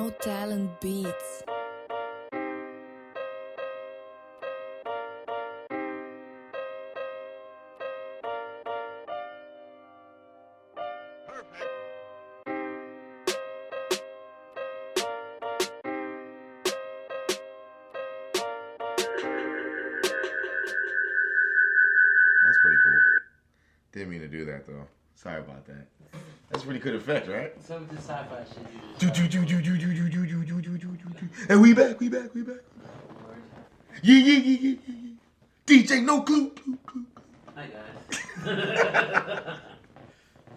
No talent beats. That's pretty cool. Didn't mean to do that though. Sorry about that. That's a pretty good effect, right? Some of the sci-fi shit you just And we back. Yeah. DJ No Clue. Hi guys.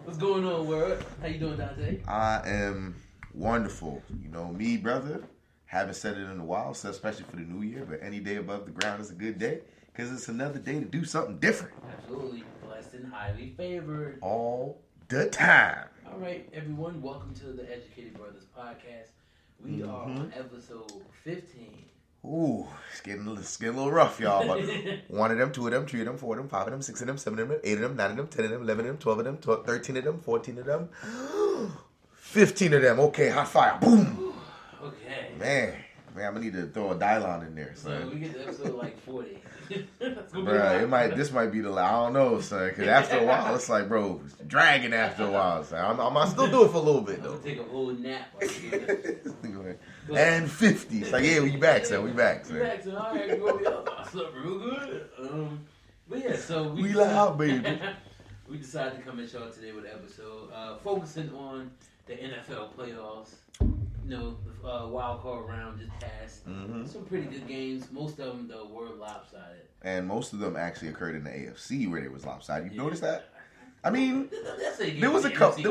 What's going on, world? How you doing, Dante? I am wonderful. You know me, brother. Haven't said it in a while, so especially for the new year. But any day above the ground is a good day because it's another day to do something different. Absolutely. Blessed and highly favored. All the time. All right, everyone. Welcome to the Educated Brothers podcast. We are on episode 15. Ooh, it's getting a little rough, y'all. But 1 of them, 2 of them, 3 of them, 4 of them, 5 of them, 6 of them, 7 of them, 8 of them, 9 of them, 10 of them, 11 of them, 12 of them, 13 of them, 14 of them, 15 of them. Okay, high five. Boom. Okay. Man, I'm gonna need to throw a dial-on in there, So son. we get to episode like 40. Bruh, this might be the I don't know, son. Because after a while, it's like, bro, it's dragging after a while. Son. I'm still do it for a little bit I'm though. gonna take a whole nap while you do this. And 50. It's like, yeah, we back, son. We back, son. We back, so all right, we gonna be up. I slept real good. But yeah, so We loud, baby. We decided to come at y'all today with an episode focusing on the NFL playoffs. You know, the wild card round just passed. Mm-hmm. Some pretty good games. Most of them, though, were lopsided. And most of them actually occurred in the AFC where they was lopsided. You noticed that? I mean, there was a couple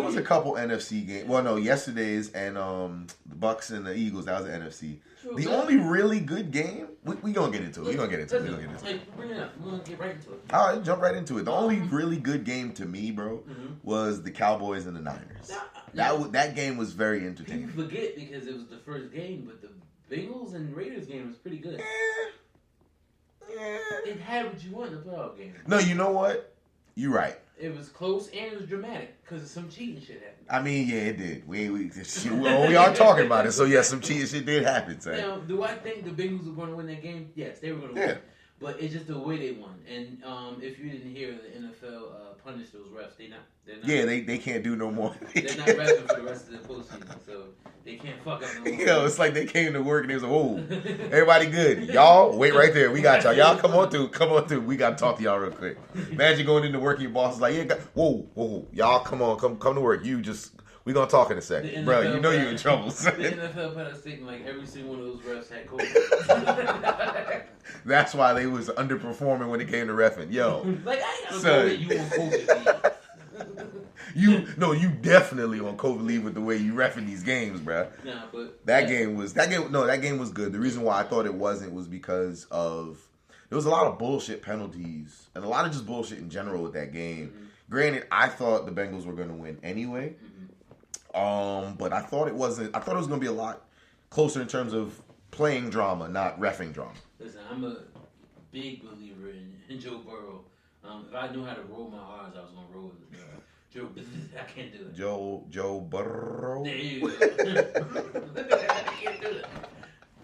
NFC games. Well, no, yesterday's and the Bucks and the Eagles. That was the NFC. True, the only really good game. We gonna get into it. We're gonna get Bring it up. We're gonna get right into it. All right, jump right into it. The only really good game to me, bro, was the Cowboys and the Niners. That game was very entertaining. People forget because it was the first game, but the Bengals and Raiders game was pretty good. Yeah. It had what you want in the playoff game. No, you know what? You're right. It was close and it was dramatic because some cheating shit happened. I mean, yeah, it did. We are talking about it, so yeah, some cheating shit did happen. So. Now, do I think the Bengals were going to win that game? Yes, they were going to win. But it's just the way they won. And if you didn't hear, the NFL punished those refs. They're not. Yeah, they can't do no more. They're not refing for the rest of the postseason, so they can't fuck up no more. Yo, it's like they came to work and they was like, "Whoa, everybody good? Y'all wait right there. We got y'all. Y'all come on through. We got to talk to y'all real quick." Imagine going into work and your boss is like, "Yeah, whoa, y'all come to work. We gonna talk in a second, bro. You know you in trouble." The NFL put a statement like every single one of those refs had COVID. That's why they was underperforming when it came to reffing. Yo, like I ain't gonna go you on COVID. You definitely on COVID leave with the way you reffing these games, bro. Nah, but that game was good. The reason why I thought it wasn't was because of there was a lot of bullshit penalties and a lot of just bullshit in general with that game. Mm-hmm. Granted, I thought the Bengals were going to win anyway, but I thought it wasn't. I thought it was going to be a lot closer in terms of playing drama, not reffing drama. Listen, I'm a big believer in Joe Burrow. If I knew how to roll my R's, I was going to roll with Joe. I can't do it. Joe Burrow. There you go. I can't do it.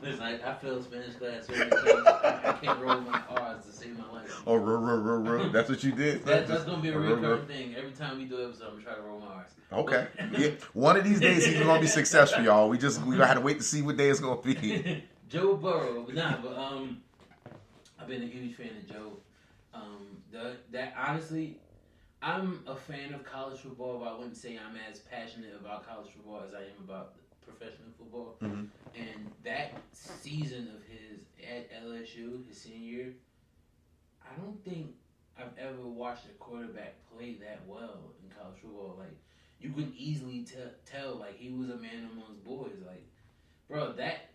Listen, I failed Spanish class so many times. I can't roll my R's to save my life. Oh, that's what you did? That's going to be a recurring thing. Every time we do an episode, I'm going to try to roll my R's. Okay. Yeah. One of these days, he's going to be successful, y'all. We going to have to wait to see what day it's going to be. Joe Burrow. I've been a huge fan of Joe. That honestly, I'm a fan of college football, but I wouldn't say I'm as passionate about college football as I am about professional football. Mm-hmm. And that season of his at LSU, his senior year, I don't think I've ever watched a quarterback play that well in college football. Like, you could easily tell, like, he was a man amongst boys. Like, bro, that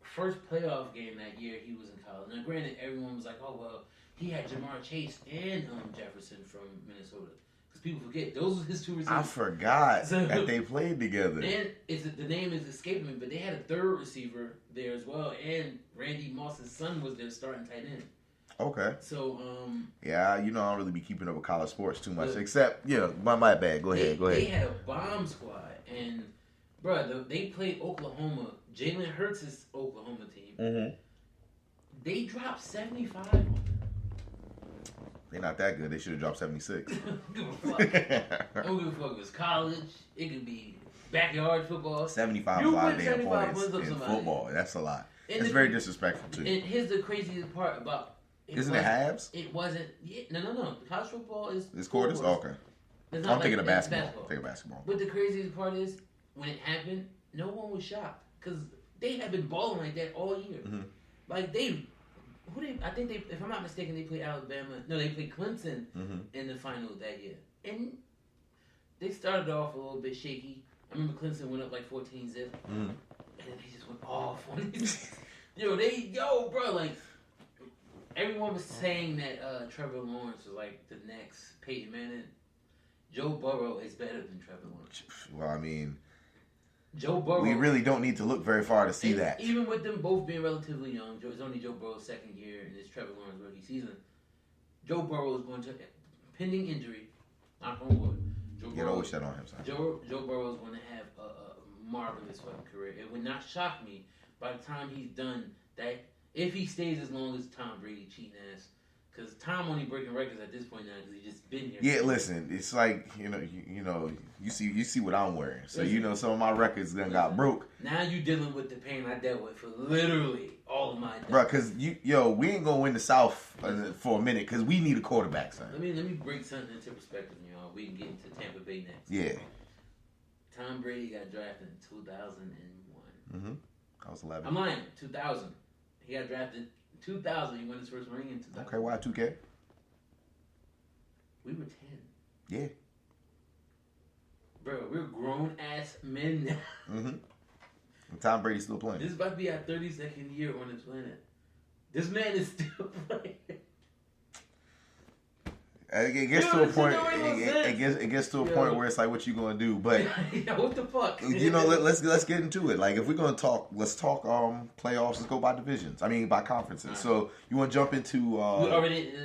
first playoff game that year he was in college. Now, granted, everyone was like, oh, well, he had Jamar Chase and Jefferson from Minnesota. Because people forget, those were his two receivers. I forgot that they played together. And the name is escaping me, but they had a third receiver there as well. And Randy Moss's son was their starting tight end. Okay. So, yeah, I don't really be keeping up with college sports too much, except, my bad. Go ahead. They had a bomb squad, and Bro, they played Oklahoma. Jalen Hurts' Oklahoma team. Mm-hmm. They dropped 75 on them. They're not that good. They should have dropped 76. I don't give a fuck. I don't give a fuck. It was college. It could be backyard football. 75 is a lot of damn points in football. That's a lot. It's very disrespectful, too. And here's the craziest part about... Isn't it halves? It wasn't... Yeah, no. College football is... It's quarters? Okay. I'm thinking of basketball. I'm thinking of basketball. But the craziest part is, when it happened, no one was shocked. Because they have been balling like that all year. Mm-hmm. Like, I think they, if I'm not mistaken, they played Alabama. No, they played Clemson in the final that year. And they started off a little bit shaky. I remember Clemson went up like 14-0. And then they just went off on it. Bro, like, everyone was saying that Trevor Lawrence was like the next Peyton Manning. Joe Burrow is better than Trevor Lawrence. Well, I mean, Joe Burrow. We really don't need to look very far to see that. Even with them both being relatively young, it's only Joe Burrow's second year in this Trevor Lawrence rookie season. Joe Burrow is going to, pending injury, knock on wood. You don't wish that on him, son. Joe Burrow is going to have a marvelous fucking career. It would not shock me by the time he's done that, if he stays as long as Tom Brady cheating ass. Because Tom only breaking records at this point now because he's just been here. Yeah, listen, it's like, you see what I'm wearing. So, some of my records then got broke. Now you dealing with the pain I dealt with for literally all of my days. Bro, because, we ain't going to win the South for a minute because we need a quarterback, son. Let me break something into perspective, y'all. We can get into Tampa Bay next. Yeah. Tom Brady got drafted in 2001. I was 11. I'm lying. 2000. He got drafted 2000. He won his first ring in 2000. Okay, why 2K? We were 10. Yeah. Bro, we're grown-ass men now. And Tom Brady's still playing. This is about to be our 32nd year on this planet. This man is still playing. It gets to a point. It gets to a point where it's like, what you gonna do? But what the fuck? Let's get into it. Like, if we're gonna talk, let's talk playoffs. Let's go by divisions. I mean, by conferences. Right. So you want to jump into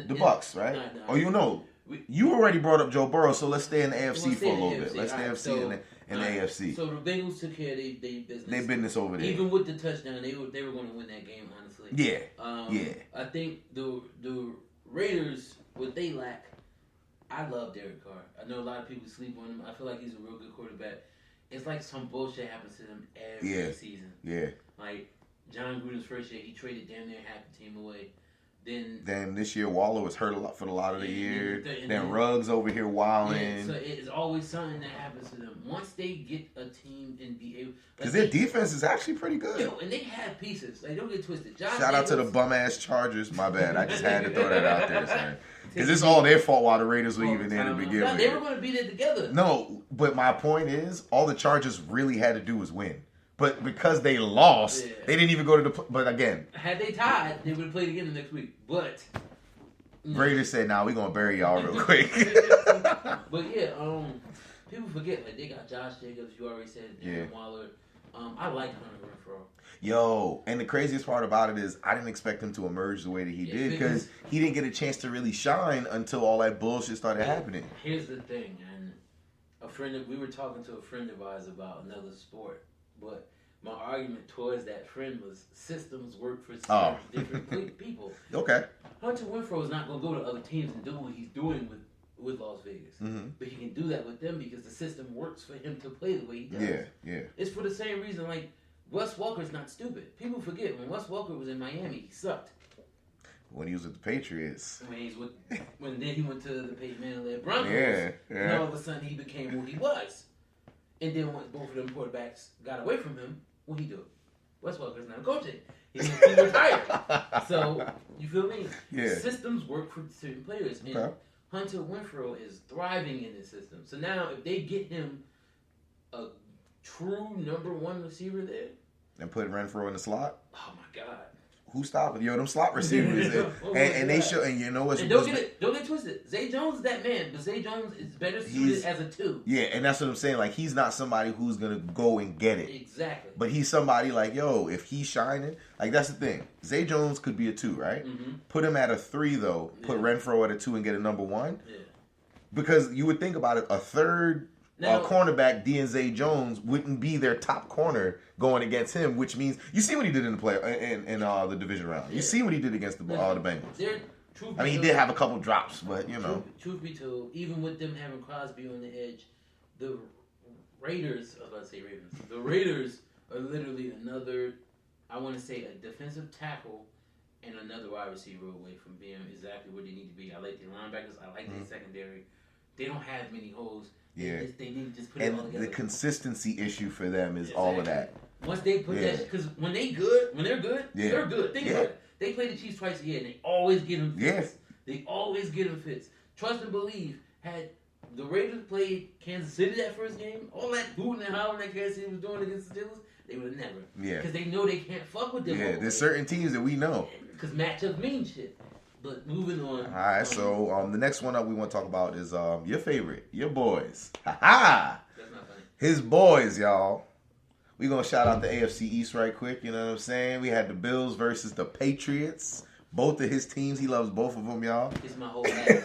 the Bucks, right? No. You already brought up Joe Burrow, so let's stay in the AFC for a little bit. Let's stay in the AFC. So the Bengals took care of their business. Their business over there. Even with the touchdown, they were going to win that game. Honestly. Yeah. I think the Raiders, what they lack. I love Derek Carr. I know a lot of people sleep on him. I feel like he's a real good quarterback. It's like some bullshit happens to them every season. Yeah. Like, John Gruden's first year, he traded damn near half the team away. Then this year, Waller was hurt a lot for a lot of the year. Then Ruggs over here wilding. Yeah, so it's always something that happens to them. Once they get a team and be able... Because their defense is actually pretty good. And they have pieces. Like, don't get twisted. Shout out to the bum-ass Chargers. My bad. I just had to throw that out there, son. Because it's all their fault why the Raiders were even there to begin with. They were going to be there together. No, but my point is, all the Chargers really had to do was win. But because they lost, they didn't even go to the... But again... Had they tied, they would have played again the next week. But... Raiders said, nah, we're going to bury y'all real quick. But yeah, people forget, like, they got Josh Jacobs, you already said, Darren Waller. I like Hunter Renfrow. Yo, and the craziest part about it is I didn't expect him to emerge the way that he did because he didn't get a chance to really shine until all that bullshit started happening. Here's the thing, and we were talking to a friend of ours about another sport, but my argument towards that friend was systems work for different people. Okay. Hunter Renfrow is not going to go to other teams and do what he's doing with Las Vegas. But he can do that with them because the system works for him to play the way he does. Yeah. It's for the same reason, like, Wes Welker's not stupid. People forget, when Wes Welker was in Miami, he sucked. When he was with the Patriots. When then he went to the Peyton Manning-led Broncos. Yeah. And all of a sudden he became who he was. And then once both of them quarterbacks got away from him, what'd he do? Wes Welker's not coaching. He retired. So, you feel me? Yeah. Systems work for certain players. And Hunter Renfrow is thriving in this system. So now, if they get him a true number one receiver there. And put Renfrow in the slot? Oh, my God. Who's stopping? Them slot receivers. and they show, and you know what's... And don't get twisted. Zay Jones is that man, but Zay Jones is better suited as a 2. Yeah, and that's what I'm saying. Like, he's not somebody who's going to go and get it. Exactly. But he's somebody like, yo, if he's shining... Like, that's the thing. Zay Jones could be a 2, right? Put him at a 3, though. Put Renfrow at a 2 and get a number 1. Yeah. Because you would think about it, a third cornerback Zay Jones wouldn't be their top corner going against him, which means you see what he did in the division round. You see what he did against the Bengals. I mean, he did have a couple drops, but you know. Truth be told, even with them having Crosby on the edge, the Raiders are literally another, I want to say, a defensive tackle and another wide receiver away from being exactly where they need to be. I like the linebackers. I like their secondary. They don't have many holes. They need to just put it all together. The consistency issue for them is all of that. Once they put that, because when they're good, they're good. Think about it. They play the Chiefs twice a year, and they always get them fits. Yes. They always get them fits. Trust and believe, had the Raiders played Kansas City that first game, all that hooting and hollering that Kansas City was doing against the Steelers, they would have never. Yeah. Because they know they can't fuck with them. Yeah, there's certain teams that we know. Because matchups mean shit. But moving on. All right, so the next one up we want to talk about is your favorite, your boys. Ha-ha! That's not funny. His boys, y'all. We're going to shout out the AFC East right quick, you know what I'm saying? We had the Bills versus the Patriots. Both of his teams, he loves both of them, y'all. It's my whole life.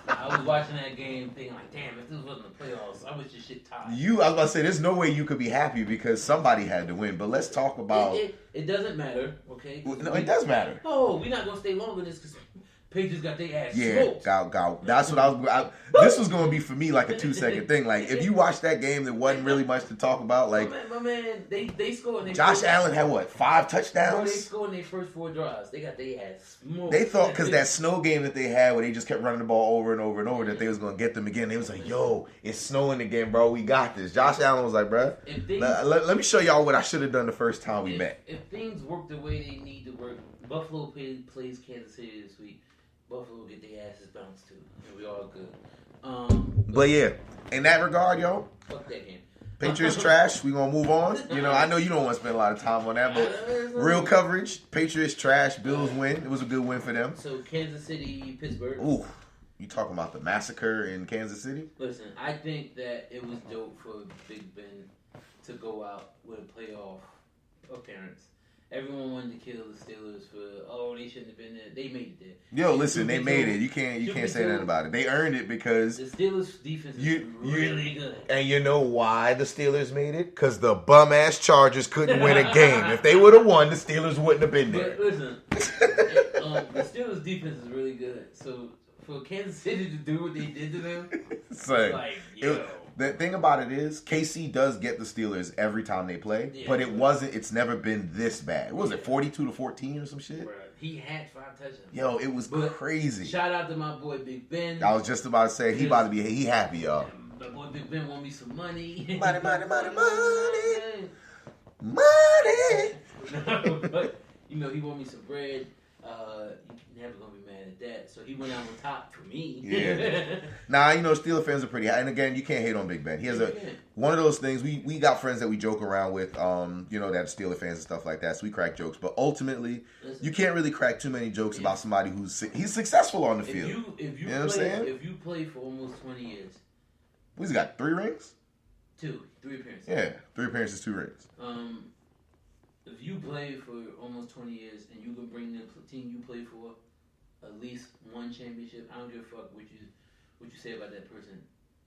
I was watching that game thinking like, damn, if this wasn't the playoffs, I wish this shit tied. I was about to say, there's no way you could be happy because somebody had to win. But let's talk about... It doesn't matter, okay? No, it does matter. Oh, we're not going to stay long on this because Patriots got their ass smoked. Yeah, that's what this was going to be for me like a 2-second thing. Like, if you watch that game, there wasn't really much to talk about. Like, my man, they scored. Josh Allen had, 5 touchdowns? Bro, they scored in their first 4 drives. They got their ass smoked. They thought because that snow game that they had where they just kept running the ball over and over and over that they was going to get them again. They was like, yo, it's snowing again, bro. We got this. Josh Allen was like, bro, let me show y'all what I should have done the first time we met. If things work the way they need to work, Buffalo plays Kansas City this week. Buffalo get their asses bounced too. And we all good. But yeah, in that regard, yo, fuck that game. Patriots trash. We gonna move on. You know, I know you don't want to spend a lot of time on that, but real coverage. Patriots trash. Bills win. It was a good win for them. So Kansas City, Pittsburgh. Ooh, you talking about the massacre in Kansas City? Listen, I think that it was dope for Big Ben to go out with a playoff appearance. Everyone wanted to kill the Steelers for, they shouldn't have been there. They made it there. Yo, listen, they made it. You can't say that about it. They earned it because the Steelers' defense is really good. And you know why the Steelers made it? Because the bum-ass Chargers couldn't win a game. If they would have won, the Steelers wouldn't have been there. But listen, the Steelers' defense is really good. So for Kansas City to do what they did to them, it's like, yo. The thing about it is, KC does get the Steelers every time they play, but it's never been this bad. What was it, 42-14 or some shit? Bruh, he had 5 touchdowns. Yo, it was crazy. Shout out to my boy Big Ben. I was just about to say, he happy, y'all. My boy Big Ben want me some money. Money. But, he want me some bread. You never gonna be mad at that. So he went out on top for me. Yeah. Steelers fans are pretty high. And again, you can't hate on Big Ben. He has one of those things. We got friends that we joke around with, that Steelers fans and stuff like that. So we crack jokes. But ultimately, you can't really crack too many jokes about somebody he's successful on the field. If you play for almost 20 years. He's got 3 rings? 3 appearances. Yeah, 3 appearances, 2 rings. If you play for almost 20 years and you can bring the team you play for at least 1 championship, I don't give a fuck what you say about that person.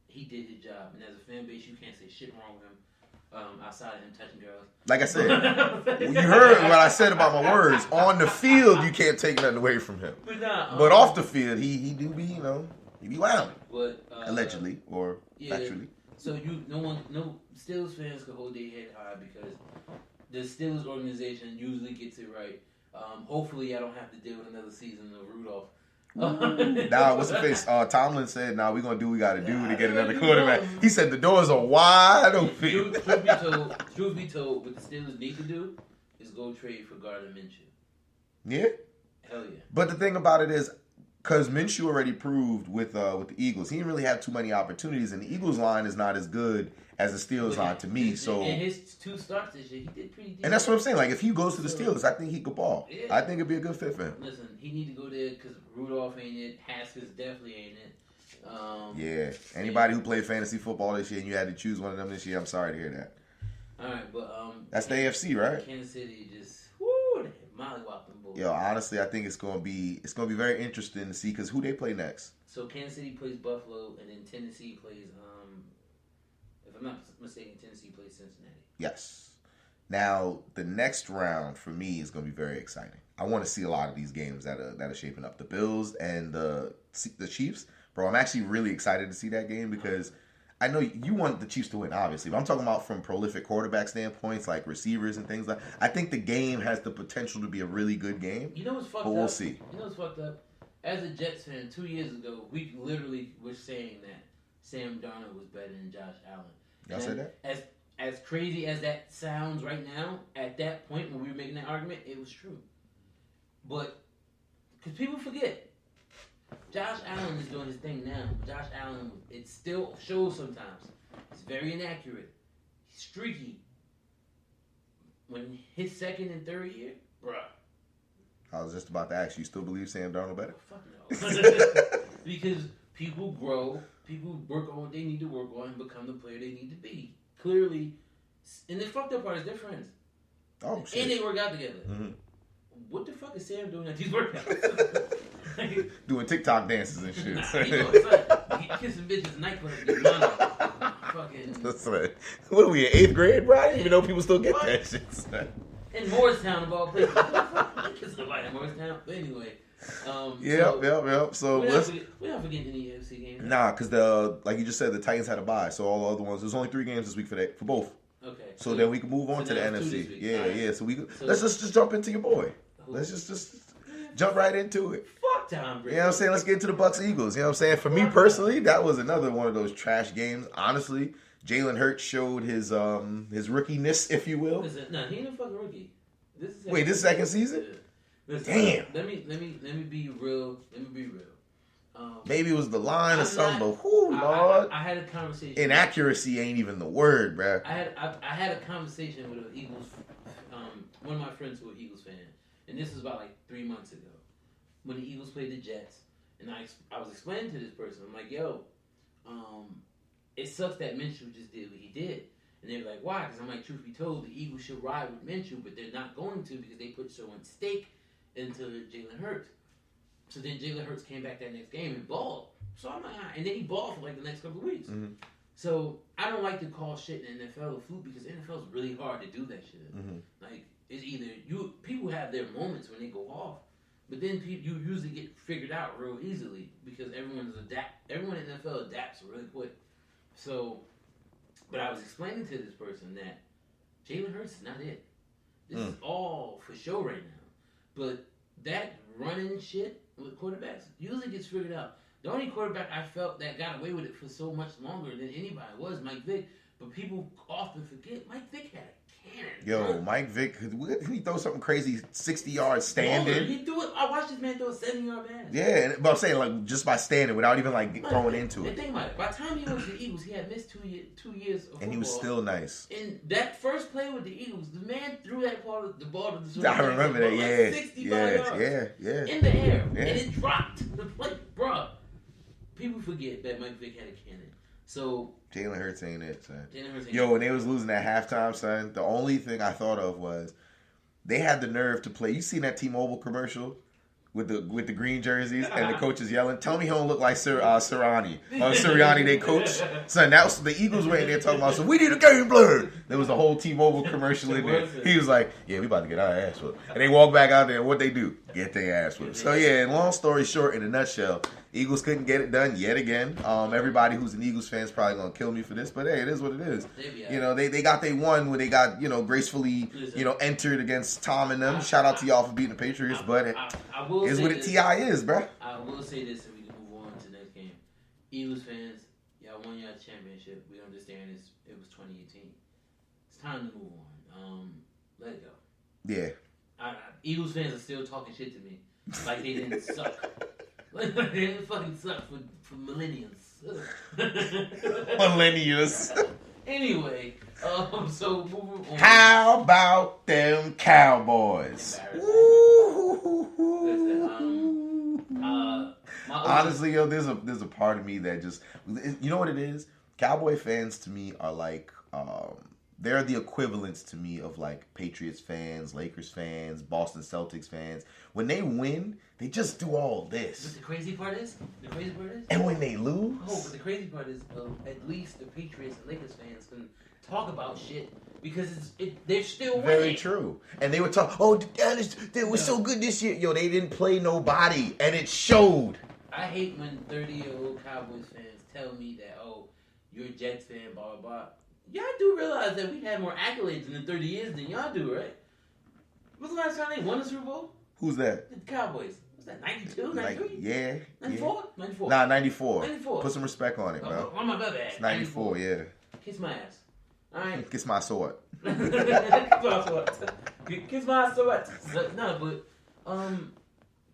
He did his job, and as a fan base, you can't say shit wrong with him outside of him touching girls. Like I said, you heard what I said about my words. On the field, you can't take nothing away from him. But off the field, he do be, he be wild. But allegedly or factually. So no Steelers fans can hold their head high because the Steelers organization usually gets it right. Hopefully, I don't have to deal with another season of Rudolph. What's the face? Tomlin said, we're going to do what we got to do to get another quarterback. He said the doors are wide open. Truth be told, what the Steelers need to do is go trade for Gardner Minshew. Yeah? Hell yeah. But the thing about it is, because Minshew already proved with the Eagles, he didn't really have too many opportunities, and the Eagles line is not as good as the Steelers line to me. So in his 2 starts this year, he did pretty decent. And that's what I'm saying. Like, if he goes to the Steelers, I think he could ball. Yeah. I think it'd be a good fit for him. Listen, he need to go there because Rudolph ain't it. Haskins definitely ain't it. Anybody who played fantasy football this year and you had to choose one of them this year, I'm sorry to hear that. All right, but that's the AFC, right? Kansas City just mollywop them boys. Yo, honestly, I think it's gonna be very interesting to see because who they play next. So Kansas City plays Buffalo, and then Tennessee plays I'm not mistaken, Tennessee plays Cincinnati. Yes. Now, the next round for me is going to be very exciting. I want to see a lot of these games that are shaping up. The Bills and the Chiefs. Bro, I'm actually really excited to see that game because I know you want the Chiefs to win, obviously. But I'm talking about from prolific quarterback standpoints, like receivers and things like that. I think the game has the potential to be a really good game. You know what's fucked up? But we'll see. You know what's fucked up? As a Jets fan, 2 years ago, we literally were saying that Sam Darnold was better than Josh Allen. Y'all said that? As crazy as that sounds right now, at that point when we were making that argument, it was true. But, because people forget, Josh Allen is doing his thing now. Josh Allen, it still shows sometimes. It's very inaccurate. He's streaky. When his second and third year, bruh. I was just about to ask you, still believe Sam Darnold better? Fuck no. Because people grow, people work on what they need to work on and become the player they need to be. Clearly, and the fucked up part is their friends. Oh, shit. And they work out together. Mm-hmm. What the fuck is Sam doing at these workouts? Doing TikTok dances and shit. Nah, you know, it's like, he kissing bitches in nightclubs, get money. Fucking. That's right. What are we in 8th grade, bro? I didn't even know people still get that shit. Son. In Morristown, of all places. I'm kissing somebody in Morristown. But anyway. Yep. So we're not forgetting any AFC games. Nah, because like you just said, the Titans had a bye, so all the other ones. There's only 3 games this week for both. Okay. So then we can move on to the NFC. Yeah, right. yeah. So let's just jump into your boy. Let's just jump right into it. Fuck Tom Brady. You know what I'm saying? Let's get into the Bucks Eagles. You know what I'm saying? For me personally, that was another one of those trash games. Honestly, Jalen Hurts showed his rookiness, if you will. Listen, no, he ain't a fucking rookie. This is second season? Yeah. Listen, damn. Let me be real. Maybe it was the line or something, but Lord. I had a conversation. Inaccuracy ain't even the word, bruh. I had a conversation with an Eagles, one of my friends who are Eagles fan, and this was about like 3 months ago when the Eagles played the Jets, and I was explaining to this person, I'm like, yo, it sucks that Minshew just did what he did. And they were like, why? Because I'm like, truth be told, the Eagles should ride with Minshew, but they're not going to because they put so much stake into Jalen Hurts. So then Jalen Hurts came back that next game and balled. So I'm like, and then he balled for like the next couple of weeks. Mm-hmm. So I don't like to call shit in the NFL a fluke because the NFL is really hard to do that shit. Mm-hmm. Like, it's either people have their moments when they go off, but then you usually get figured out real easily because everyone in the NFL adapts really quick. So, but I was explaining to this person that Jalen Hurts is not it. This is all for show right now. But that running shit with quarterbacks usually gets figured out. The only quarterback I felt that got away with it for so much longer than anybody was Mike Vick. But people often forget Mike Vick had a cannon. Yo, bro. Mike Vick, did he throw something crazy 60 yards standing? He threw it. I watched this man throw a 70-yard pass. Yeah, but I'm saying like just by standing without even like throwing into And it. think about it. By the time he went to the Eagles, he had missed 2 years of football. And he was still nice. And that first play with the Eagles, the man threw the ball to the I remember that. like 65 yards. Yeah. In the air. Yeah. And it dropped. Like, bruh. People forget that Mike Vick had a cannon. So Jalen Hurts ain't it, son. Yo, when they was losing at halftime, son, the only thing I thought of was they had the nerve to play. You seen that T-Mobile commercial with the green jerseys and the coaches yelling? Tell me he don't look like Sirianni. Sirianni, they coach. Son, that was the Eagles were in there talking about, so we need a game plan. There was a whole T-Mobile commercial in there. He was like, yeah, we about to get our ass whipped. And they walk back out there and what they do? Get their ass whipped. So yeah, long story short, in a nutshell, Eagles couldn't get it done yet again. Everybody who's an Eagles fan is probably going to kill me for this, but hey, it is what it is. You know, they got their one when they got, gracefully, entered against Tom and them. Shout out to y'all for beating the Patriots, but it's what T.I. is, bro. I will say this so we can move on to the next game. Eagles fans, y'all won your championship. We understand it was 2018. It's time to move on. Let it go. Yeah. Eagles fans are still talking shit to me. Like they didn't suck. Like they didn't fucking suck for millennials. Millennials. Anyway, so moving on. How about them Cowboys? Honestly, yo, there's a part of me that just, you know what it is? Cowboy fans to me are like they're the equivalents to me of like Patriots fans, Lakers fans, Boston Celtics fans. When they win, they just do all this. But the crazy part is, and when they lose, but the crazy part is, at least the Patriots and Lakers fans can talk about shit because they're still winning. Very true. And they would talk, they were so good this year. Yo, they didn't play nobody, and it showed. I hate when 30-year-old Cowboys fans tell me that, you're a Jets fan, blah, blah, blah. Y'all do realize that we had more accolades in the 30 years than y'all do, right? When's the last time they won a Super Bowl? Who's that? The Cowboys. Was that 92, 93? Yeah. 94? 94. Nah, 94. 94. Put some respect on it, bro. On my brother. It's 94, yeah. Kiss my ass. All right. Kiss my sword. Kiss my sword. Kiss my sword. No, but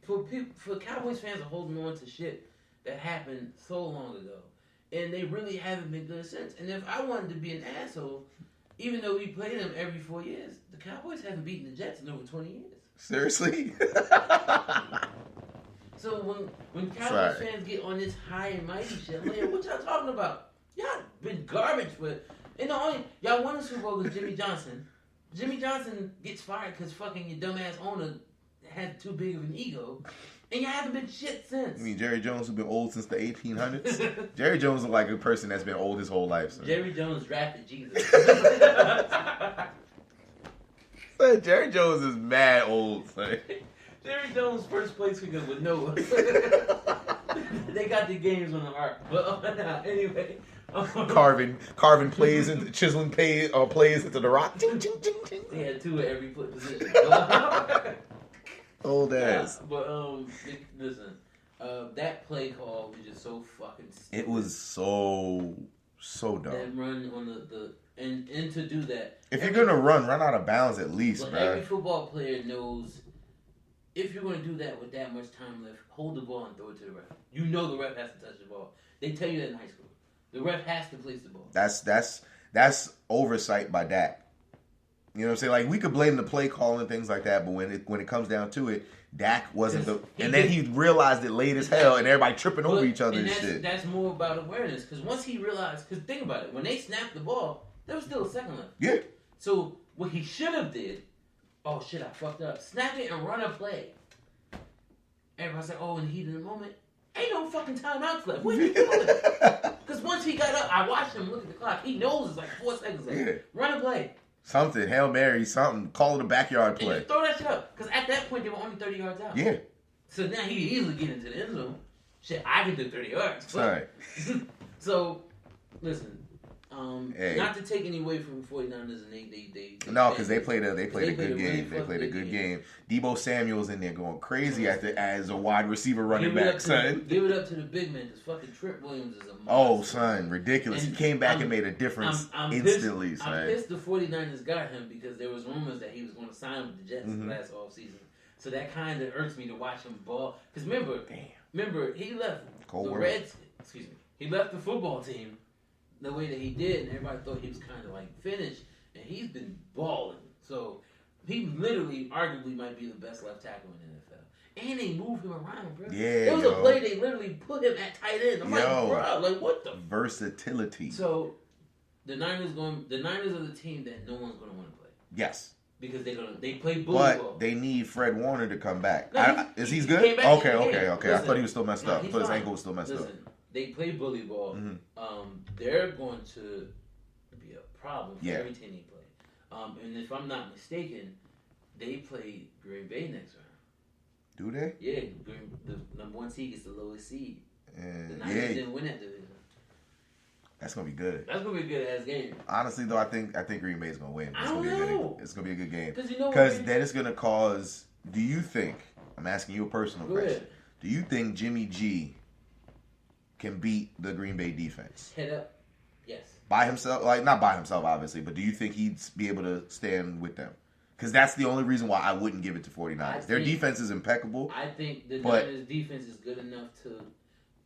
for Cowboys fans are holding on to shit that happened so long ago. And they really haven't been good since. And if I wanted to be an asshole, even though we play them every 4 years, the Cowboys haven't beaten the Jets in over 20 years. Seriously? So when Cowboys fans get on this high and mighty shit, I'm like, what y'all talking about? Y'all been garbage for... And y'all won a Super Bowl with Jimmy Johnson. Jimmy Johnson gets fired because fucking your dumbass owner had too big of an ego. And you haven't been shit since. You mean Jerry Jones, who's been old since the 1800s? Jerry Jones is like a person that's been old his whole life. So. Jerry Jones drafted Jesus. Jerry Jones is mad old. Son. Jerry Jones first place kicker with Noah. They got the games on the arc. But anyway. Carving plays and chiseling plays into the rock. They had two at every foot position. Old ass. Yeah, but listen, that play call was just so fucking stupid. It was so dumb. That run on the and to do that. If you're gonna run out of bounds at least, bro. Every football player knows if you're gonna do that with that much time left, hold the ball and throw it to the ref. You know the ref has to touch the ball. They tell you that in high school. The ref has to place the ball. That's oversight by Dak. You know what I'm saying? Like, we could blame the play call and things like that, but when it comes down to it, Dak wasn't the... And then he realized it late as hell, and everybody tripping over each other and shit. That's more about awareness, because once he realized... Because think about it. When they snapped the ball, there was still a second left. Yeah. So, what he should have did... Oh, shit, I fucked up. Snap it and run a play. Everybody's like, in the heat of the moment, ain't no fucking timeouts left. What are you doing? Because once he got up, I watched him look at the clock. He knows it's like 4 seconds left. Yeah. Run a play. Something, Hail Mary, something. Call it a backyard play. And throw that shit up. Because at that point, they were only 30 yards out. Yeah. So now he can easily get into the end zone. Shit, I can do 30 yards. Sorry. So, listen. Not to take any away from 49ers, and they no, because they played a good game. They played a good game. Debo Samuel's in there going crazy as a wide receiver running back, son. Give it up to the big man, because fucking Trent Williams is a monster. Oh, son, ridiculous. He came back and made a difference instantly, son. I'm pissed the 49ers got him because there was rumors that he was going to sign with the Jets last offseason. So that kind of irks me to watch him ball. Because remember, he left he left the football team the way that he did, and everybody thought he was kind of like finished, and he's been balling. So he literally, arguably, might be the best left tackle in the NFL. And they move him around, bro. Yeah, there was a play they literally put him at tight end. I'm like, bro, like what the versatility. So the Niners are the team that no one's gonna want to play. Yes. Because they play bully ball. But they need Fred Warner to come back. No, he's good? Okay. Listen, I thought he was still messed up. I thought his ankle was still messed up. They play bully ball. They're going to be a problem for every team they play. And if I'm not mistaken, they play Green Bay next round. Do they? Yeah, the number 1 seed gets the lowest seed. The Niners didn't win that division. That's gonna be good. That's gonna be a good ass game. Honestly, though, I think Green Bay's gonna win. I don't know. It's gonna be a good game. Because then it's gonna cause. Do you think? I'm asking you a personal question. Do you think Jimmy G can beat the Green Bay defense? Head up. Yes. By himself? Like, not by himself, obviously, but do you think he'd be able to stand with them? Because that's the only reason why I wouldn't give it to 49ers. Their defense is impeccable. I think the Niners' defense is good enough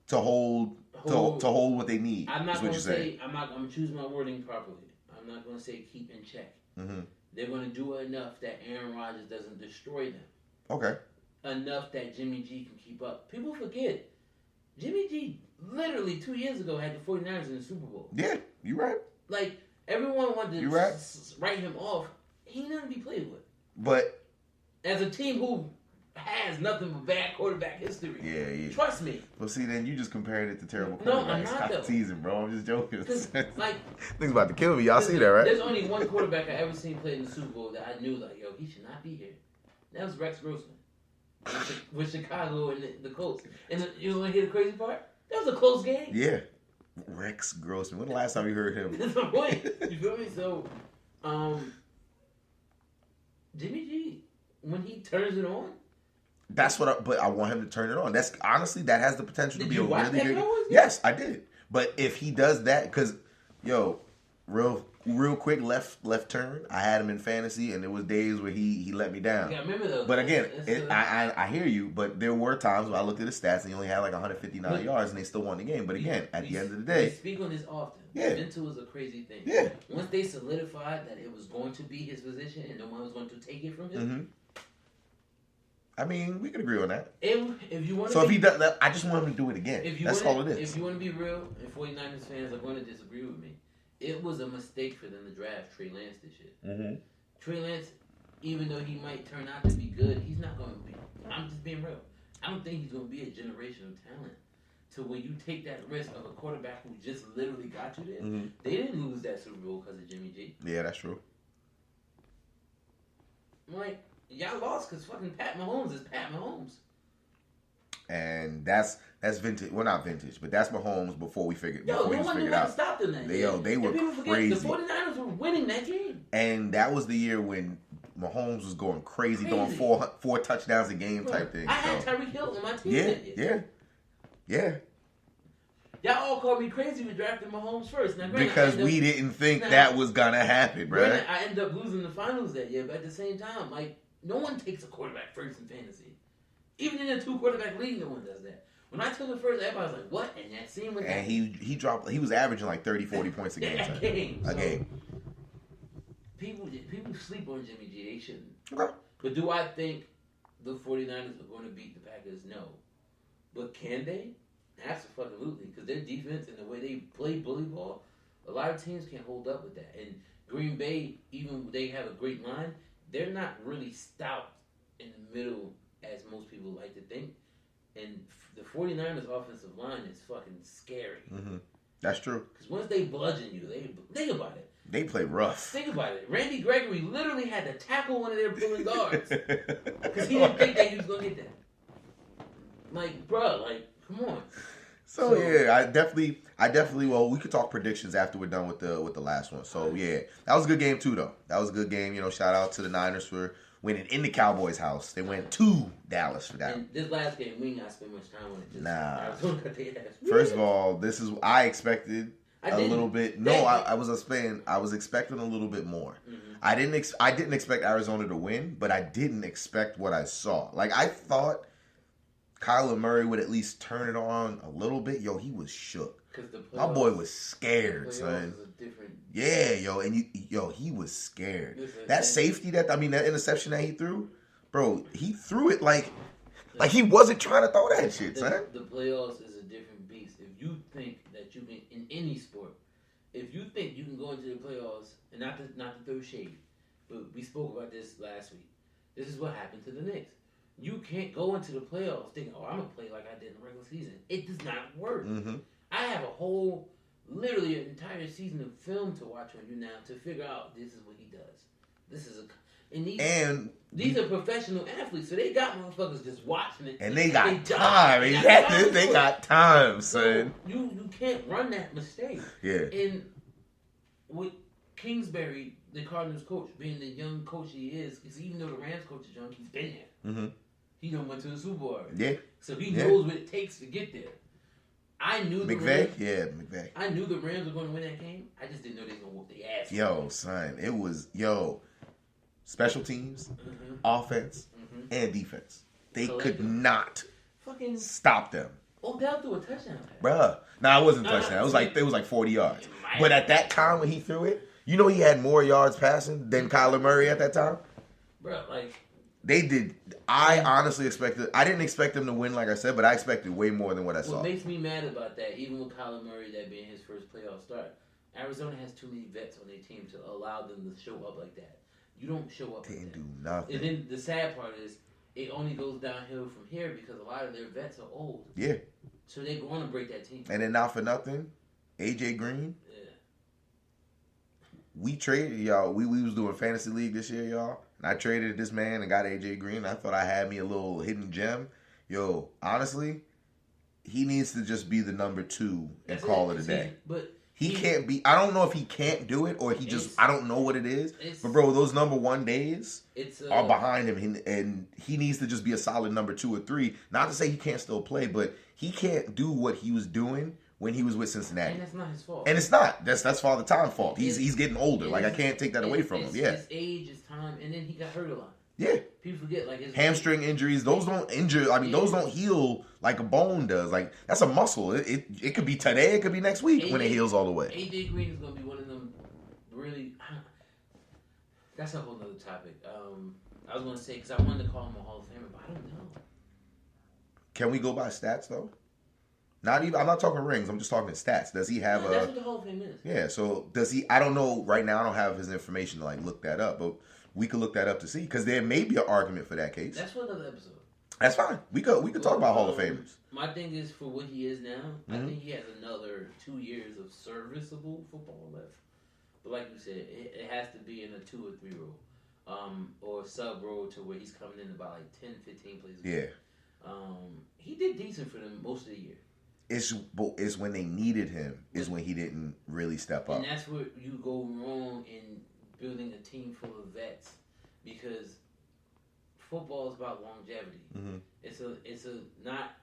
to hold what they need. I'm not going to say, I'm going to choose my wording properly. I'm not going to say keep in check. Mm-hmm. They're going to do enough that Aaron Rodgers doesn't destroy them. Okay. Enough that Jimmy G can keep up. People forget. Jimmy G literally 2 years ago had the 49ers in the Super Bowl. Yeah, you're right. Like, Everyone wanted to right. write him off. He ain't nothing to be played with. But as a team who has nothing but bad quarterback history, yeah. Trust me. Well, see, then you just comparing it to terrible quarterbacks. No, I'm not though. Teasing, bro. I'm just joking. Like, thing's about to kill me. Y'all see that, right? There's only one quarterback I ever seen play in the Super Bowl that I knew, like, yo, he should not be here. That was Rex Grossman with Chicago and the Colts. And you want to hear the crazy part? That was a close game. Yeah. Rex Grossman. When the last time you heard him? That's my point. You feel me? So, Jimmy G, when he turns it on. That's what but I want him to turn it on. That's honestly, that has the potential to be a really good. Yes, I did. But if he does that, because, yo, real quick left turn, I had him in fantasy, and there was days where he let me down. Yeah, I remember those. But again, I hear you, but there were times when I looked at his stats and he only had like 159 yards, and they still won the game. But again, at the end of the day, we speak on this often. Yeah. Mental is a crazy thing. Yeah. Once they solidified that it was going to be his position and no one was going to take it from him. Mm-hmm. I mean, we could agree on that. If you want, if he does that, I just want him to do it again. That's all it is. If you want to be real, and 49ers fans are going to disagree with me, it was a mistake for them to draft Trey Lance this year. Mm-hmm. Trey Lance, even though he might turn out to be good, he's not going to be. I'm just being real. I don't think he's going to be a generational talent. So when you take that risk of a quarterback who just literally got you there, mm-hmm. they didn't lose that Super Bowl because of Jimmy G. Yeah, that's true. I'm like, y'all lost because fucking Pat Mahomes is Pat Mahomes. And that's vintage. Well, not vintage, but that's Mahomes before we figured. Yo, before no one knew how to stop them that year. They were crazy. The 49ers were winning that game. And that was the year when Mahomes was going crazy. Throwing four touchdowns a game type thing. I had Tyreek Hill on my team that year. Yeah. Y'all all called me crazy for drafting Mahomes first. Now, because we didn't think that was gonna happen, bro. I ended up losing the finals that year, but at the same time, like, no one takes a quarterback first in fantasy. Even in a 2-quarterback league, no one does that. When I took it first, everybody was like, what? And that scene with and he dropped. He was averaging like 30, 40 points a game. A game. Game. People sleep on Jimmy G. They shouldn't. Okay. But do I think the 49ers are going to beat the Packers? No. But can they? Absolutely. Because their defense and the way they play bully ball, a lot of teams can't hold up with that. And Green Bay, even though they have a great line, they're not really stout in the middle as most people like to think. And the 49ers offensive line is fucking scary. Mm-hmm. That's true. Because once they bludgeon you, think about it. They play rough. Think about it. Randy Gregory literally had to tackle one of their pulling guards because he didn't think that he was going to get that. Like, bro, come on. So yeah, I definitely. Well, we could talk predictions after we're done with the last one. So yeah, that was a good game too, though. That was a good game. You know, shout out to the Niners for winning in the Cowboys' house. They went to Dallas for that. And this last game, we ain't got to spend much time on it. Nah. First of all, I expected a little bit. No, I was expecting a little bit more. Mm-hmm. I didn't expect Arizona to win, but I didn't expect what I saw. Like, I thought Kyler Murray would at least turn it on a little bit. Yo, he was shook. My boy was scared, son. Yeah, yo, and he was scared. That safety that interception that he threw, bro, he threw it like he wasn't trying to throw that shit, son. The playoffs is a different beast. If you think that you can, in any sport, if you think you can go into the playoffs, and not to throw shade, but we spoke about this last week. This is what happened to the Knicks. You can't go into the playoffs thinking, I'm going to play like I did in the regular season. It does not work. Mm-hmm. I have literally an entire season of film to watch on you now to figure out this is what he does. These are professional athletes, so they got motherfuckers just watching it. And they got time. Exactly. They got time, son. So you can't run that mistake. Yeah. And with Kingsbury, the Cardinals coach, being the young coach he is, because even though the Rams coach is young, he's been there. Mm-hmm. He done went to the Super Bowl already. Yeah. So he knows what it takes to get there. I knew McVay. I knew the Rams were going to win that game. I just didn't know they were going to whoop their ass. Yo, son, it was special teams, mm-hmm. offense, mm-hmm. and defense. They could not stop them. Odell threw a touchdown. Bruh. Nah, it wasn't a touchdown. It was like 40 yards. But at that time when he threw it, he had more yards passing than Kyler Murray at that time. Bro, they did. I honestly expected. I didn't expect them to win, like I said, but I expected way more than what I saw. What makes me mad about that, even with Kyler Murray that being his first playoff start, Arizona has too many vets on their team to allow them to show up like that. You don't show up. They like didn't that. do nothing. And then the sad part is, it only goes downhill from here because a lot of their vets are old. Yeah. So they're going to break that team. And then not for nothing, AJ Green. Yeah. We traded y'all. We was doing fantasy league this year, y'all. And I traded this man and got AJ Green. I thought I had me a little hidden gem. Yo, honestly, he needs to just be the number 2 and call it a day. But he can't be. I don't know if he can't do it or he just. I don't know what it is. But bro, those number 1 days are behind him, and he needs to just be a solid number 2 or 3. Not to say he can't still play, but he can't do what he was doing when he was with Cincinnati. And that's not his fault. And it's not. That's Father Time's fault. He's getting older. Like I can't take that away from him. Yeah. His age, his time, and then he got hurt a lot. Yeah. People forget like his hamstring injuries. Those don't injure. I mean, those don't heal like a bone does. Like that's a muscle. It could be today. It could be next week when it heals all the way. AJ Green is gonna be one of them. Really, that's a whole nother topic. I was gonna say because I wanted to call him a Hall of Famer, but I don't know. Can we go by stats though? Not even. I'm not talking rings. I'm just talking stats. Does he have That's what the Hall of Fame is. Yeah. So does he? I don't know right now. I don't have his information to like look that up, but we could look that up to see because there may be an argument for that case. That's for another episode. That's fine. We could talk about Hall of Famers. My thing is for what he is now. I think he has another 2 years of serviceable football left. But like you said, it has to be in a 2 or 3 role, or sub role to where he's coming in about like 10, 15 plays. Yeah. He did decent for them most of the year. It's when they needed him is when he didn't really step up. And that's where you go wrong in building a team full of vets because football is about longevity. Mm-hmm. It's a not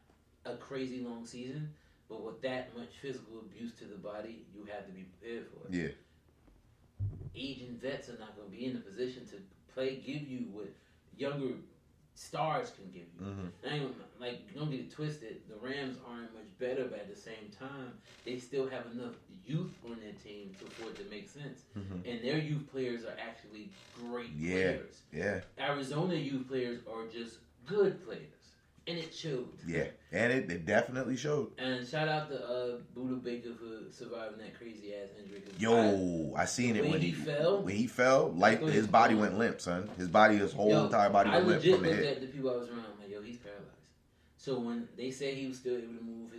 a crazy long season, but with that much physical abuse to the body, you have to be prepared for it. Yeah. Aging vets are not going to be in a position to give you what younger stars can give you. Mm-hmm. And don't get it twisted. The Rams aren't much better, but at the same time, they still have enough youth on their team for it to make sense. Mm-hmm. And their youth players are actually great players. Yeah. Arizona youth players are just good players. And it showed. Yeah, and it definitely showed. And shout out to Buda Baker for surviving that crazy ass injury. I seen it when he fell. When he fell, his body whent limp, son. His entire body went limp from the hip. I legit looked at the people I was around. I'm like, yo, he's paralyzed. So when they said he was still able to move,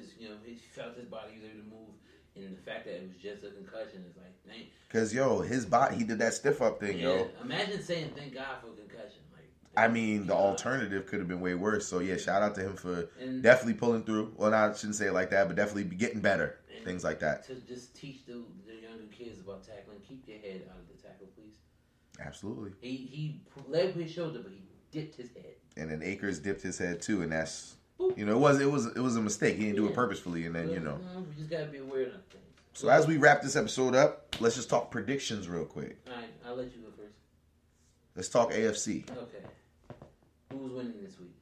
he felt his body, he was able to move, and the fact that it was just a concussion is like, dang. Cause his body, he did that stiff up thing, yo. Imagine saying thank God for a concussion. I mean, the alternative could have been way worse. So, yeah, shout out to him for definitely pulling through. Well, I shouldn't say it like that, but definitely getting better. Things like that. To just teach the younger kids about tackling. Keep your head out of the tackle, please. Absolutely. He led with his shoulder, but he dipped his head. And then Akers dipped his head, too, and that's, it was a mistake. He didn't do it purposefully, and then, we just got to be aware of things. So, as we wrap this episode up, let's just talk predictions real quick. All right, I'll let you go first. Let's talk AFC. Okay. Who's winning this week?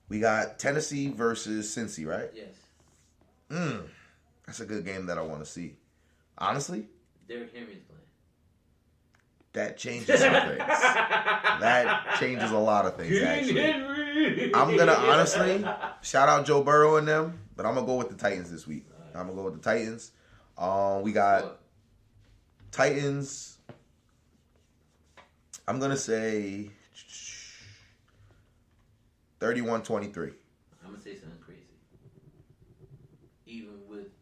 We got Tennessee versus Cincy, right? Yes. That's a good game that I want to see. Honestly, Derrick Henry's playing. That changes some things. That changes a lot of things, actually. I'm going to honestly shout out Joe Burrow and them, but I'm going to go with the Titans this week. I'm going to go with the Titans. We got Titans. I'm going to say 31-23. I'm gonna say something crazy.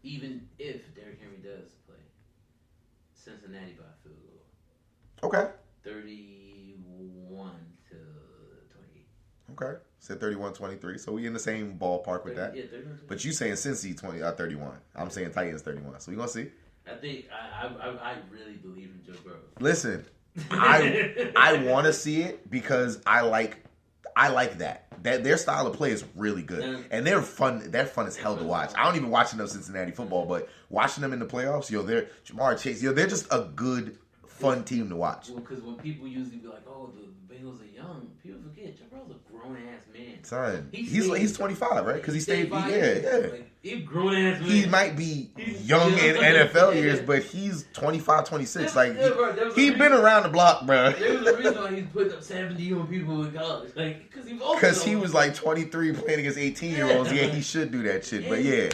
Even if Derrick Henry does play, Cincinnati by a field goal. Okay. 31-28. Okay. Said 31-23. So we in the same ballpark with that. Yeah, 31. But you saying Cincy 31. I'm saying Titans 31. So we gonna see. I think I really believe in Joe Burrow. Listen, I want to see it because I like that. Their style of play is really good, and they're fun. They're fun as hell to watch. I don't even watch enough Cincinnati football, but watching them in the playoffs, they're Jamar Chase. They're just a good, fun team to watch. Well, because when people usually be like, "Oh, the Bengals are young," people forget Joe Burrow's a grown ass man. Son, he's 25, right? Because he stayed. Yeah. Like, he's grown ass man. He might be young in NFL years, but he's 25, 26. He's been around the block, bro. There was a reason why he's putting up 70 on people in college, because he was like 23 playing against 18-year-olds. Yeah, he should do that shit. But yeah,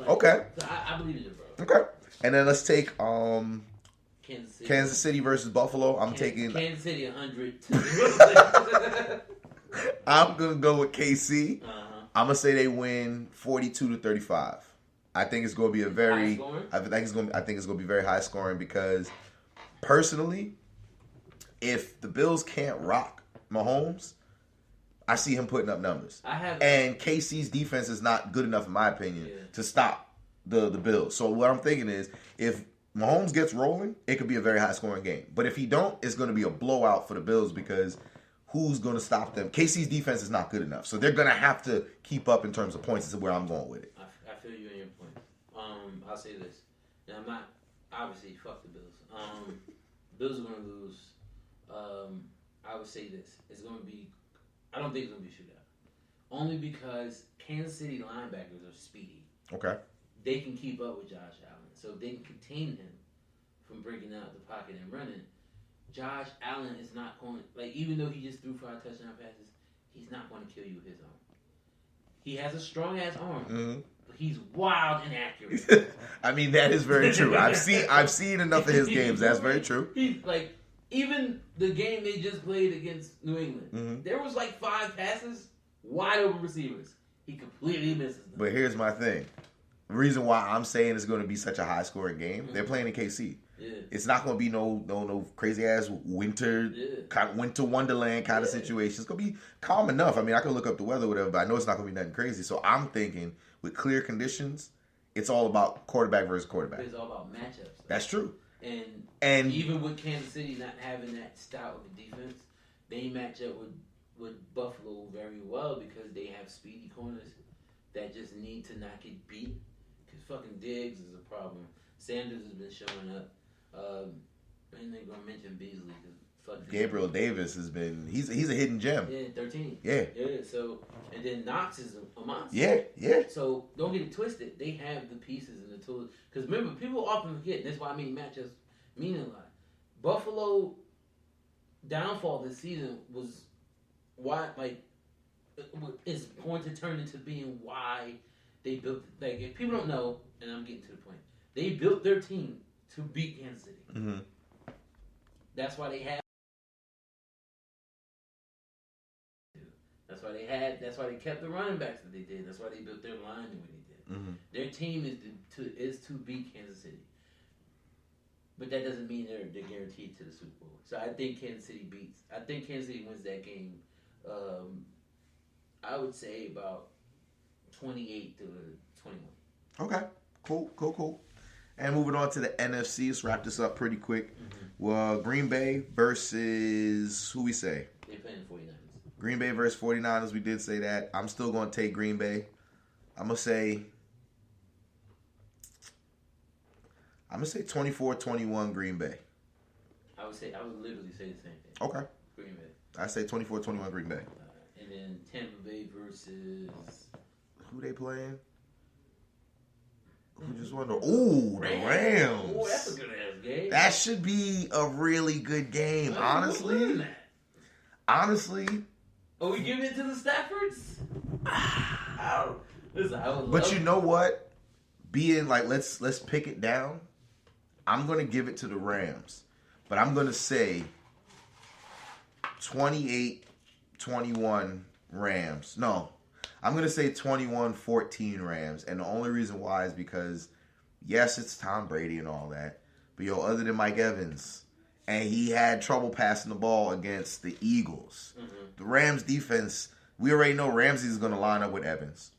okay. So I believe in it, bro. Okay. And then let's take Kansas City versus Buffalo. I'm taking Kansas City 100. I'm gonna go with KC. I'm gonna say they win 42-35. I think it's gonna be a very. I think it's gonna be very high scoring because personally, if the Bills can't rock Mahomes, I see him putting up numbers. And KC's defense is not good enough, in my opinion, to stop the Bills. So what I'm thinking is, if Mahomes gets rolling, it could be a very high-scoring game. But if he don't, it's going to be a blowout for the Bills because who's going to stop them? KC's defense is not good enough. So they're going to have to keep up in terms of points. This is where I'm going with it. I feel you on your point. I'll say this. Now, I'm not, obviously, fuck the Bills. Bills are going to lose. I would say this. It's going to be, I don't think it's going to be a shootout. Only because Kansas City linebackers are speedy. Okay. They can keep up with Josh Allen. So if they can contain him from breaking out the pocket and running, Josh Allen is not going, like, even though he just threw 5 touchdown passes, he's not going to kill you with his arm. He has a strong-ass arm, but he's wild and accurate. I mean, that is very true. I've seen enough of his games. That's very true. He's like, even the game they just played against New England, there was like 5 passes, wide open receivers. He completely misses them. But here's my thing. The reason why I'm saying it's going to be such a high-scoring game, they're playing in KC. Yeah. It's not going to be no crazy-ass winter wonderland kind of situation. It's going to be calm enough. I mean, I can look up the weather or whatever, but I know it's not going to be nothing crazy. So I'm thinking with clear conditions, it's all about quarterback versus quarterback. It's all about matchups. That's true. And even with Kansas City not having that style of a defense, they match up with Buffalo very well because they have speedy corners that just need to not get beat. Because fucking Diggs is a problem. Sanders has been showing up. And they're going to mention Beasley. Gabriel Davis has been, he's a hidden gem. Yeah, 13. Yeah. So, and then Knox is a monster. Yeah. So, don't get it twisted. They have the pieces and the tools. Because remember, people often forget, and that's why I mean matchups mean a lot. Buffalo downfall this season was why, like, is going to turn into being why they built, like, if people don't know, and I'm getting to the point, they built their team to beat Kansas City. Mm-hmm. That's why they had. That's why they kept the running backs that they did. That's why they built their line the way they did. Mm-hmm. Their team is to beat Kansas City. But that doesn't mean they're guaranteed to the Super Bowl. So I think Kansas City wins that game. I would say about 28-21. Okay. Cool. And moving on to the NFC. Let's wrap this up pretty quick. Mm-hmm. Well, Green Bay versus who we say? They're playing the 49ers. Green Bay versus 49ers. We did say that. I'm still going to take Green Bay. I'm going to say 24-21 Green Bay. I would literally say the same thing. Okay. Green Bay. I say 24-21 Green Bay. And then Tampa Bay versus who they playing? Who just won the Rams. Oh, that's a good ass game. That should be a really good game, honestly. Oh, we giving it to the Staffords? But you know what? Being like, let's pick it down. I'm gonna give it to the Rams, but I'm gonna say 28-21 Rams. No, I'm gonna say 21-14 Rams, and the only reason why is because yes, it's Tom Brady and all that, but other than Mike Evans, and he had trouble passing the ball against the Eagles. Mm-hmm. The Rams defense, we already know Ramsey is going to line up with Evans.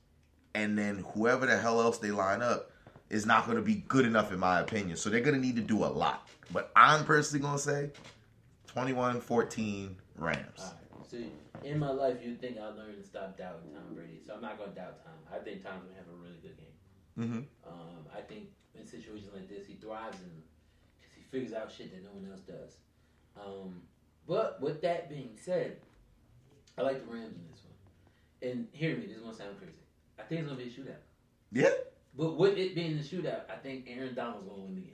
And then whoever the hell else they line up is not going to be good enough in my opinion. So they're going to need to do a lot. But I'm personally going to say 21-14 Rams. All right. See, in my life, you'd think I learned to stop doubting Tom Brady. So I'm not going to doubt Tom. I think Tom's going to have a really good game. Mm-hmm. I think in situations like this, he thrives in them. Because he figures out shit that no one else does. But with that being said, I like the Rams in this one. And hear me, this is going to sound crazy. I think it's going to be a shootout. Yeah. But with it being a shootout, I think Aaron Donald's going to win the game.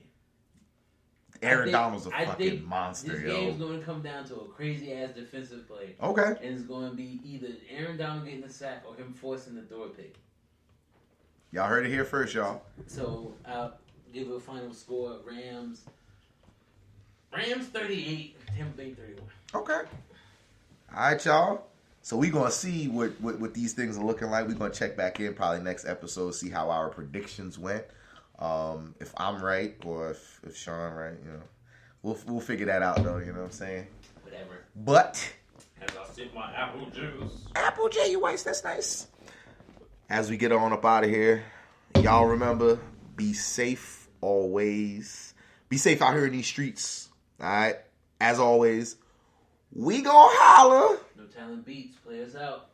Aaron Donald's a fucking monster, this game's going to come down to a crazy-ass defensive play. Okay. And it's going to be either Aaron Donald getting a sack or him forcing the throw pick. Y'all heard it here first, y'all. So, I'll give a final score. Rams 38, Tampa Bay 31. Okay. All right, y'all. So we're going to see what these things are looking like. We're going to check back in probably next episode, see how our predictions went. If I'm right or if Sean right, you know. We'll figure that out, though, you know what I'm saying? Whatever. But as I sip my apple juice. Apple J Whites, that's nice. As we get on up out of here, y'all remember, be safe always. Be safe out here in these streets. All right? As always, we gon' holler. No Talent Beats. Play us out.